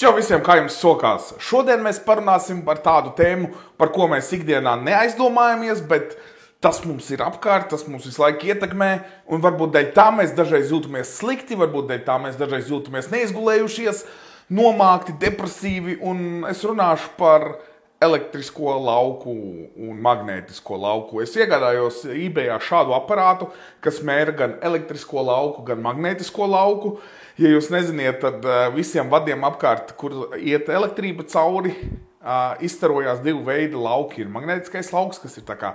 Čau visiem, kā jums sokās? Šodien mēs parunāsim par tādu tēmu, par ko mēs ikdienā neaizdomājamies, bet tas mums ir apkārt, tas mums visu laiku ietekmē, un varbūt dēļ tā mēs dažreiz jūtamies slikti, varbūt dēļ tā mēs dažreiz jūtamies neizgulējušies, nomākti, depresīvi, un es runāšu par elektrisko lauku un magnētisko lauku. Es iegādājos eBayā šādu aparātu, kas mēra gan elektrisko lauku, gan magnētisko lauku. Ja jūs neziniet, tad visiem vadiem apkārt, kur iet elektrība cauri, izstarojās divu veidu lauki. Ir magnētiskais lauks, kas ir tā kā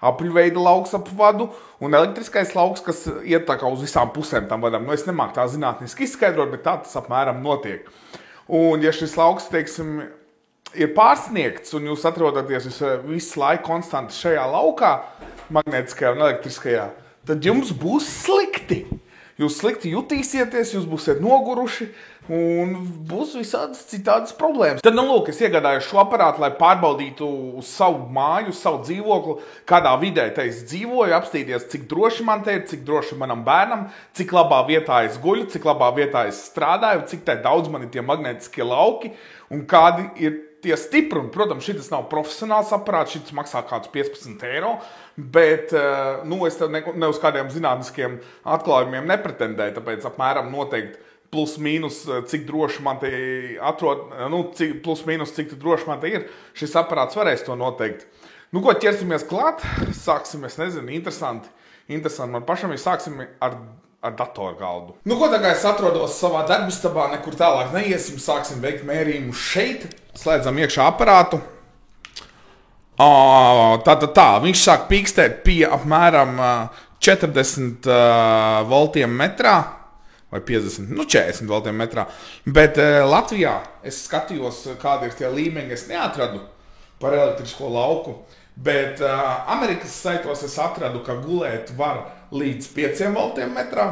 apļveida lauks ap vadu, un elektriskais lauks, kas iet tā kā uz visām pusēm tam vadam. Es nemāku tā zinātniski izskaidrot, bet tā tas apmēram notiek. Un ja šis lauks, teiksim, ir pārsniegts, un jūs atrodaties visu laiku konstanti šajā laukā, magnētiskajā un elektriskajā, tad jums būs slikti. Jūs slikti jutīsieties, jūs būsiet noguruši un būs visādas citādas problēmas. Tad, lūk, es iegādāju šo aparātu, lai pārbaudītu uz savu māju, uz savu dzīvokli, kādā vidē te es dzīvoju, apstīties, cik droši man te ir, cik droši manam bērnam, cik labā vietā es guļu, cik labā vietā es strādāju, cik te daudz man ir tie magnētiskie lauki un kādi ir tie stiprumi. Protams, šis nav profesionāls aparāts, šis maksā kādus 15 eiro, bet es tev ne uz kādiem zinātniskiem atklājumiem nepretendēju, tāpēc apmēram noteikti plus mīnus, cik droši man te atrod, plus mīnus, cik droši man te ir, šis aparāts varēs to noteikt. Ko ķersimies klāt? Sāksim, es nezinu, interesanti. Man pašam ir sāksim ar datorgaldu. Tagad es atrodos savā darbistabā, nekur tālāk neiesim, sāksim veikt mērījumu šeit, slēdzam iekšā aparātu. Viņš sāk pīkstēt pie apmēram 40 voltiem metrā, vai 50, 40 voltiem metrā, bet Latvijā es skatījos, kādi ir tie līmeņi, es neatradu par elektrisko lauku, bet Amerikas saitos es atradu, ka gulēt var līdz 5 voltiem metrā,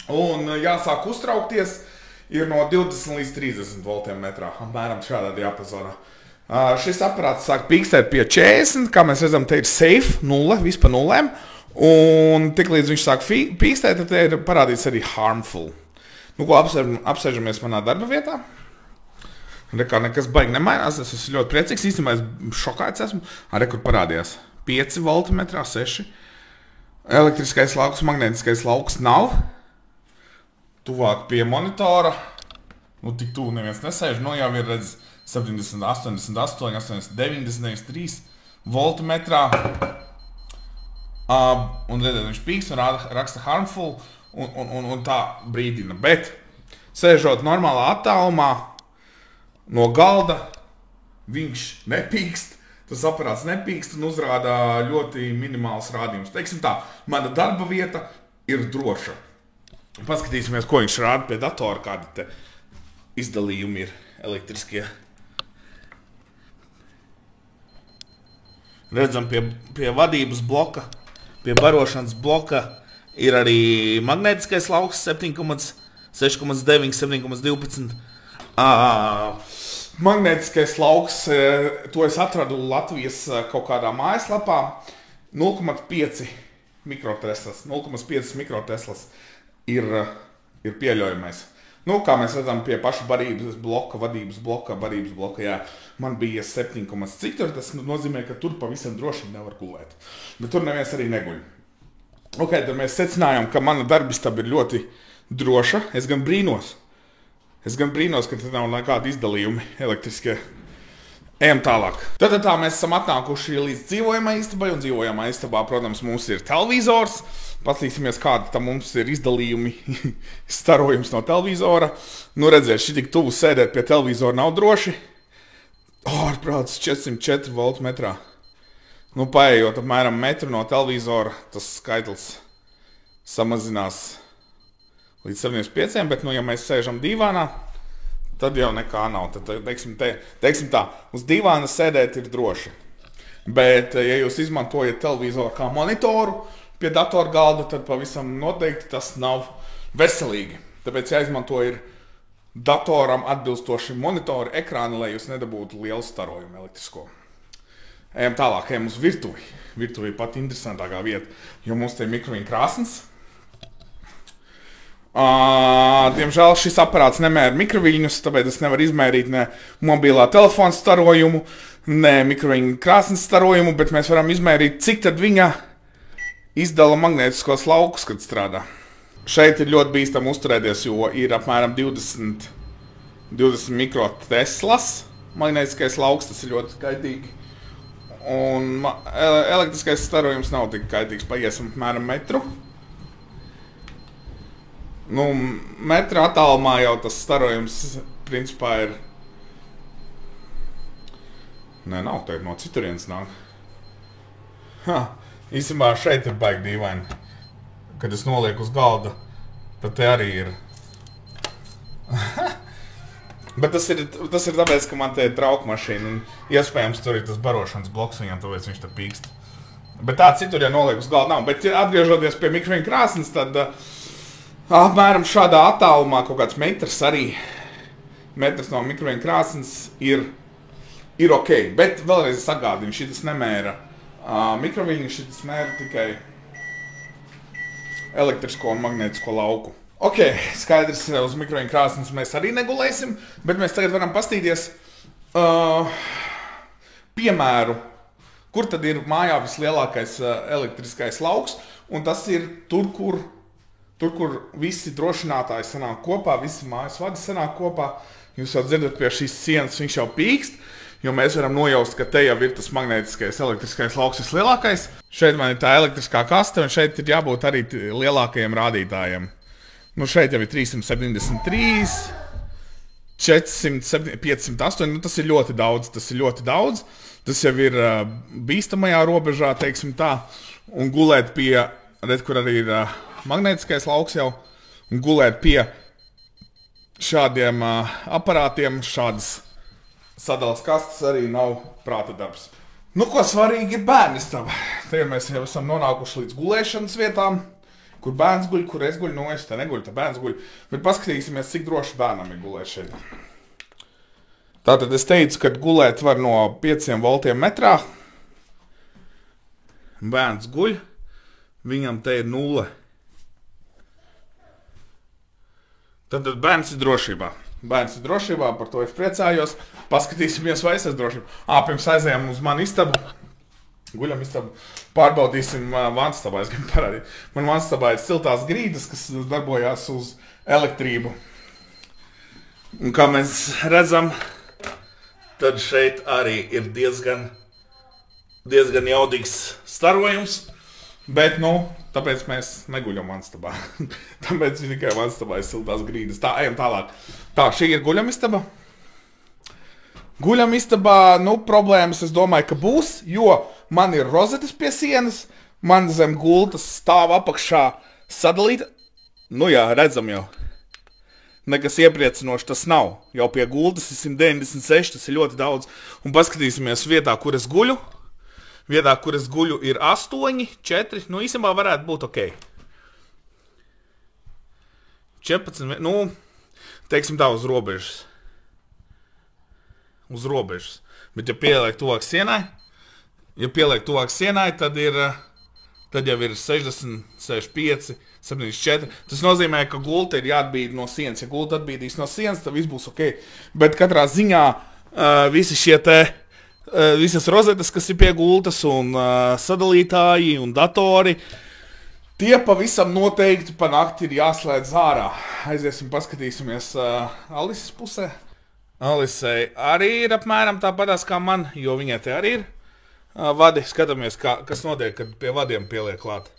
un jāsāk uztraukties ir no 20 līdz 30 voltiem metrā, apmēram šādā diapazonā. Šis aparāts sāk pīkstēt pie 40, kā mēs redzam, te ir safe, 0, viss pa nulēm, un tiklīdz viņš sāk pīkstēt, tad te ir parādīts arī harmful. Apsēžamies manā darba vietā. Rekā nekas baigi nemainās, es esmu ļoti priecīgs, īstenībā es šokāts esmu. Rekur parādījās 5 volti metrā, 6. Elektriskais lauks, magnētiskais lauks nav. Tuvāk pie monitora. Tik tuvu neviens nesēž, jau ir redz 70, 88, 80, 90, 3 volti metrā. Un redziet, viņš pīks un raksta harmful un tā brīdina. Bet, sēžot normālā attālumā, no galda viņš nepīkst, tas aparāts nepīkst un uzrāda ļoti minimāls rādījums. Teiksim tā, mana darba vieta ir droša. Paskatīsimies, ko viņš rāda pie datora, kādi te izdalījumi ir elektriskie. Redzam, pie vadības bloka, pie barošanas bloka ir arī magnētiskais lauks 7,6,9, 7,12. Magnētiskais lauks, to es atradu Latvijas kaut kādā mājaslapā, 0,5 mikroteslas. 0,5 mikroteslas ir pieļaujamais. Kā mēs redzam pie paša vadības bloka, jā, man bija 7, cik tur, tas nozīmē, ka tur pavisam droši nevar gulēt. Bet tur neviens arī neguļ. Tad mēs secinājām, ka mana darbistaba ir ļoti droša. Es gan brīnos, ka te nav nekādi izdalījumi elektriskie. Ejam tālāk. Tad mēs esam atnākuši līdz dzīvojamai istabai, un dzīvojamā istabā, protams, mums ir televizors. Paskatīsimies, kādi tam mums ir izdalījumi, starojums no televizora. Redziet, šī tik tuvu sēdēt pie televizora nav droši. Ārprāts 404 voltu metrā. Paējot apmēram metru no televizora, tas skaitlis samazinās līdz 75, bet, ja mēs sēžam divānā, tad jau nekā nav. Tad, teiksim tā, uz divāna sēdēt ir droši. Bet, ja jūs izmantojat televizoru kā monitoru pie datorgalda, tad pavisam noteikti tas nav veselīgi. Tāpēc jāizmanto ir datoram atbilstoši monitori ekrāni, lai jūs nedabūtu lielu starojumu elektrisko. Ejam tālāk, ejam uz virtuvi. Virtuvi ir pat interesantākā vieta, jo mums te ir mikroviņu krāsnes. Diemžēl šis aparāts nemēra mikroviļņus, tāpēc es nevaru izmērīt ne mobilā telefona starojumu, ne mikroviļņu krāsnes starojumu, bet mēs varam izmērīt, cik tad viņa izdala magnētiskos laukus, kad strādā. Šeit ir ļoti bīstam uzturēties, jo ir apmēram 20 mikroteslas magnētiskais lauks, tas ir ļoti kaitīgi. Un elektriskais starojums nav tik kaitīgs, paiesim apmēram metru. Nu, metra attālumā jau tas starojums principā ir... Nē, nav teikt, no citurienes nāk. Īstenībā šeit ir baigi dīvaini. Kad es nolieku uz galda, tad te arī ir. Bet tas ir tāpēc, ka man te ir trauku mašīna un iespējams tur ir tas barošanas bloks viņam, tāpēc viņš te pīkst. Bet tā citur, ja nolieku uz galda nav. Bet atgriežoties pie mikroviļņu krāsnes, tad apmēram šādā attālumā kaut kāds metrs arī. Metrs no mikroviļņu krāsnes ir ok. Bet vēlreiz sagādinu, šitas nemēra mikroviļņu, šitas mēra tikai elektrisko un magnētisko lauku. Ok, skaidrs, uz mikroviļņu krāsnes mēs arī negulēsim, bet mēs tagad varam pastīties piemēru, kur tad ir mājā vislielākais elektriskais lauks, un tas ir tur, kur visi drošinātāji sanāk kopā, visi mājas vadi sanāk kopā. Jūs jau dzirdat pie šīs sienas, viņš jau pīkst, jo mēs varam nojaust, ka te jau ir tas magnētiskais elektriskais lauks vislielākais. Šeit man ir tā elektriskā kaste, un šeit ir jābūt arī lielākajiem rādītājiem. Nu, šeit jau ir 373, 400, 508, nu tas ir ļoti daudz, tas jau ir bīstamajā robežā, teiksim tā, un gulēt pie, redz, kur arī ir magnētiskais lauks jau, un gulēt pie šādiem aparātiem, šādas sadalas kastes arī nav prāta darbs. Nu, ko svarīgi ir bērnistaba. Te mēs jau esam nonākuši līdz gulēšanas vietām, kur bērns guļ, kur es guļu, nu es te neguļu, te bērns guļ, bet paskatīsimies, cik droši bērnam ir gulēt šeit. Tātad es teicu, ka gulēt var no 5 voltiem metrā. Bērns guļ, viņam te ir 0. Tad bērns ir drošībā. Bērns ir drošībā, par to es priecājos. Paskatīsimies, vai es esmu drošībā. Pirms aizējām uz manu istabu. Guļam istabu. Pārbaudīsim vanstabā, es gribu parādīt. Man vanstabā ir siltās grīdas, kas darbojās uz elektrību. Un kā mēs redzam, tad šeit arī ir diezgan jaudīgs starojums. Bet, tāpēc mēs neguļam vanstabā. Tāpēc tikai vanstabā ir siltās grīdas. Tā, ejam tālāk. Tā, šī ir guļamistaba. Guļamistabā, problēmas es domāju, ka būs, jo man ir rozetes pie sienas, man zem gultas stāv apakšā sadalīta. Nu jā, redzam jau. Nekas iepriecinoši tas nav. Jau pie gultas ir 196, tas ir ļoti daudz. Un paskatīsimies vietā, kur es guļu. Vietā, kur es guļu, ir 8, 4, īstenībā varētu būt ok. 14, teiksim tā, uz robežas. Uz robežas. Bet, ja pieliek tuvāk sienai, tad jau ir 60, 65, 74. Tas nozīmē, ka gulta ir jāatbīd no sienas. Ja gulta atbīdīs no sienas, tad viss būs ok. Bet katrā ziņā visi šie visas rozetes, kas ir pie gultas, un sadalītāji un datori, tie pavisam noteikti pa nakti ir jāslēdz ārā. Aiziesim, paskatīsimies Alises pusē. Alisei arī ir apmēram tāpatās kā man, jo viņai te arī ir vadi. Skatāmies, kas notiek, kad pie vadiem pieliek klāt.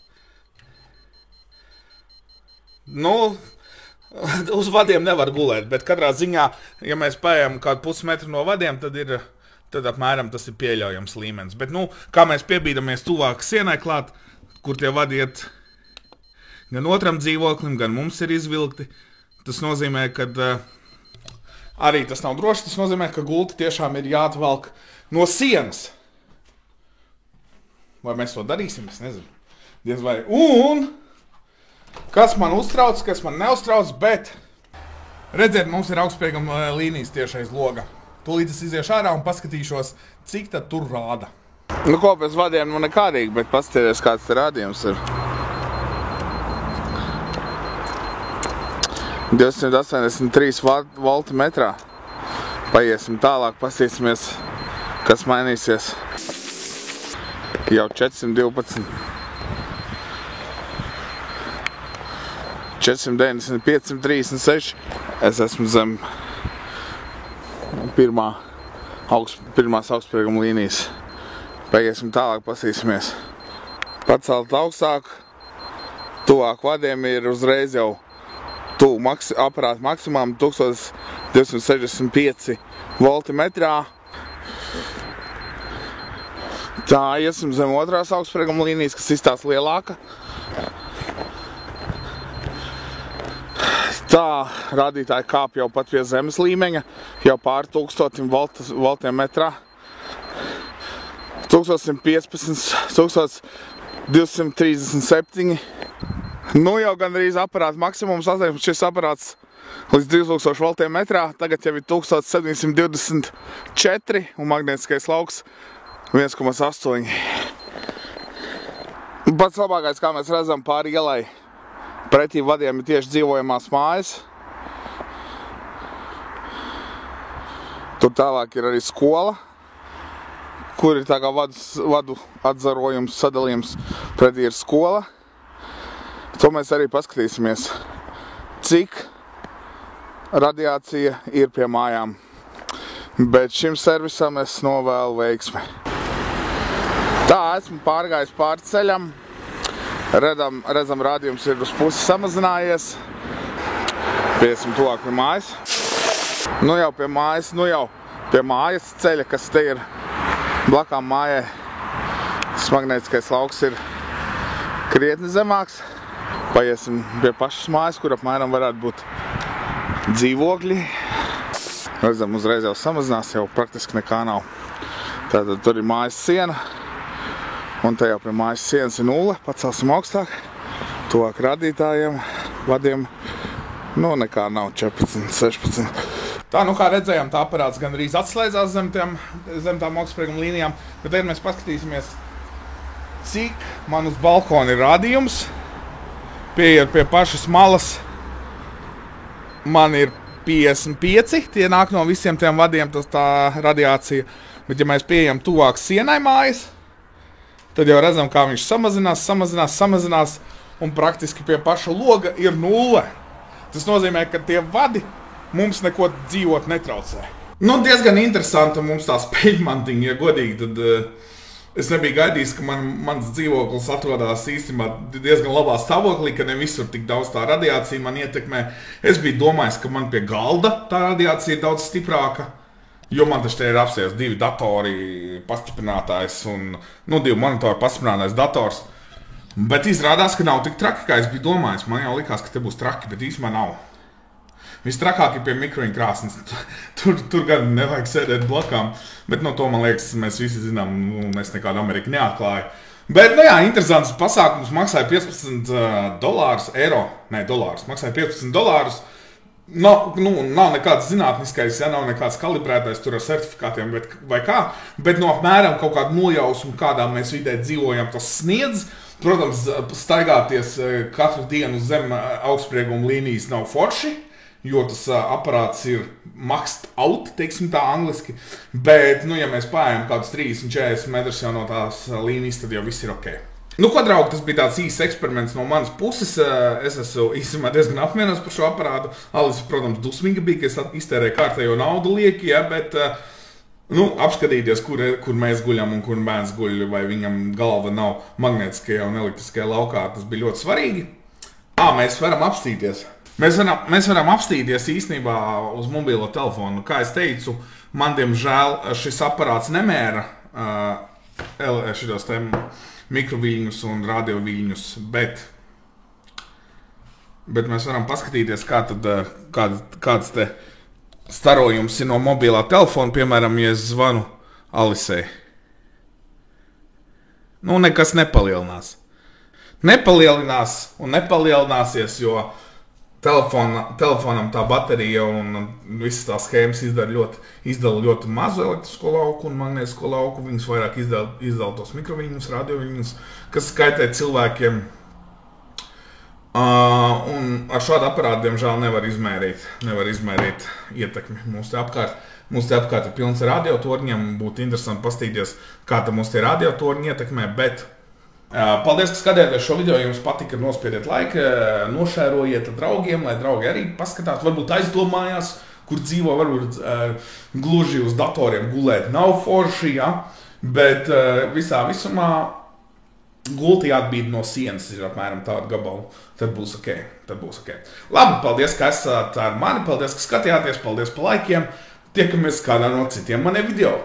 Uz vadiem nevar gulēt, bet katrā ziņā, ja mēs paējam kādu pusmetru no vadiem, tad apmēram tas ir pieļaujams līmenis. Bet, kā mēs piebīdamies tuvāk sienai klāt, kur tie vadi iet gan otram dzīvoklim, gan mums ir izvilkti, tas nozīmē, ka arī tas nav droši, tas nozīmē, ka gulti tiešām ir jāatvelk no sienas. Vai mēs to darīsim? Es nezinu. Diez vai. Un kas man uztrauc, kas man neuztrauc, bet redziet, mums ir augstspējīguma līnijas tieši aiz loga. Tūlīt es iziešu ārā un paskatīšos, cik tad tur rāda. Ko pēc vadiem nekādīgi, bet paskatīties, kāds te rādījums ir. 283 volti metrā. Paiesim tālāk, pastīsimies, kas mainīsies. Jau 412. 490, 536. Es esmu zem pirmās augstsprieguma līnijas. Paiesim tālāk, pasīsimies. Pacelt augstāk, tuvāk vadiem ir uzreiz jau tuvu aparāta maksimām 1265 volti metrā. Tā iesim zem otrās augstsprieguma līnijas, kas izstās lielāka. Tā rādītāji kāp jau pat pie zemes līmeņa, jau pār 1000 voltiem metrā. 1115, 1237. Nu jau gandrīz aparāta maksimums, šis aparāts līdz 2000 voltiem metrā, tagad jau ir 1724 un magnētiskais lauks 1,8. Pats labākais, kā mēs redzam pāri ielai, pretī vadiem ir tieši dzīvojamās mājas. Tur tālāk ir arī skola, kur ir tā kā vadu atzarojums, sadalījums, pretī ir skola. To mēs arī paskatīsimies, cik radiācija ir pie mājām. Bet šim servisam es novēlu veiksmi. Tā, esmu pārgājis pāri ceļam. Redzam, rādījums ir uz pusi samazinājies. Piesim tuvāk pie mājas. Nu jau pie mājas ceļa, kas te ir blakām mājai. Tas magnētiskais lauks ir krietni zemāks. Paiesim pie pašas mājas, kur apmēram varētu būt dzīvokļi. Redzam, uzreiz jau samazinās, jau praktiski nekā nav. Tātad tur ir mājas siena. Un te jau pie mājas sienas ir 0. Pacelsim augstāk. Tuvāk rādītājiem, vadiem. Nu, nekā nav 14, 16. Tā, nu kā redzējām, tā aparāts gandrīz atslēdzās zem tām augstsprieguma līnijām. Bet tagad mēs paskatīsimies, cik man uz balkona ir rādījums. Pieiet pie pašas malas, man ir 55, tie nāk no visiem tiem vadiem, tas tā radiācija. Bet ja mēs pieejam tuvāk sienai mājas, tad jau redzam, kā viņš samazinās, un praktiski pie paša loga ir 0. Tas nozīmē, ka tie vadi mums neko dzīvot netraucē. Nu, diezgan interesanti mums tā speļmantiņa, ja godīgi, tad es nebiju gaidījis, ka mans dzīvoklis atrodas īstenībā diezgan labā stāvoklī, ka ne visur tik daudz tā radiācija man ietekmē. Es biju domājis, ka man pie galda tā radiācija ir daudz stiprāka, jo man taču te ir apsēs 2 datori pastiprinātājs un 2 monitori pastiprinātais dators. Bet izrādās, ka nav tik traki, kā es biju domājis. Man jau likās, ka te būs traki, bet īstenībā nav. Vistrākāk ir pie mikroņu krāsnes. Tur gan nevajag sēdēt blakām. Bet no to, man liekas, mēs visi zinām, es nekādu Ameriku neatklāju. Bet, nu jā, interesants pasākums, maksāja $15, maksāja $15. Nav nekāds zinātniskais, ja nav nekāds kalibrētais tur ar certifikātiem vai kā. Bet no apmēram kaut kādu nojausmu, kādā mēs vidē dzīvojam, tas sniedz. Protams, staigāties katru dienu zem augstsprieguma līnijas nav forši, jo tas aparāts ir maxed out, teiksim tā angliski. Bet, ja mēs paējam kādus 30-40 metrus jau no tās līnijas, tad jau viss ir ok. Nu, ko, draugi, tas bija tāds īsts eksperiments no manas puses. Es esmu īstenībā diezgan apmierināts par šo aparātu. Alis, protams, dusmīga bija, ka es iztērēju kārtējo naudu lieki, ja, bet apskatīties, kur mēs guļam un kur bērns guļ, vai viņam galva nav magnētiskajā un elektriskajā laukā, tas bija ļoti svarīgi. Mēs varam apstīties. Mēs varam apstīties īstenībā uz mobilo telefonu. Kā es teicu, man diemžēl šis aparāts nemēra šitos te mikroviļņus un radioviļņus, bet mēs varam paskatīties, kāds te starojums ir no mobilā telefona, piemēram, ja es zvanu Alisei. Nu, nekas nepalielinās. Nepalielinās un nepalielināsies, jo telefonam tā baterija un visas tās schēmas izdala ļoti mazu elektrisko lauku un magnētisko lauku. Viņas vairāk izdala tos mikroviļņus, radioviļņus, kas skaitē cilvēkiem Un ar šādu aparātu, diemžēl, nevar izmērīt ietekmi mūsu apkārt. Mūsu apkārt ir pilns ar radiotorņiem. Būtu interesanti paskatīties, kā mūsu tie radiotorņi ietekmē. Bet paldies, ka skatījāties šo video. Jums patika, nospiediet laiku, nošērojiet draugiem, lai draugi arī paskatās. Varbūt aizdomājās, kur dzīvo, varbūt gluži uz datoriem gulēt nav forši, ja? Bet visā visumā gultī atbīd no sienas ir apmēram tādu gabalu. Tad būs ok. Labi, paldies, ka esat ar mani. Paldies, ka skatījāties. Paldies par laikiem. Tiekamies kādā no citiem maniem video.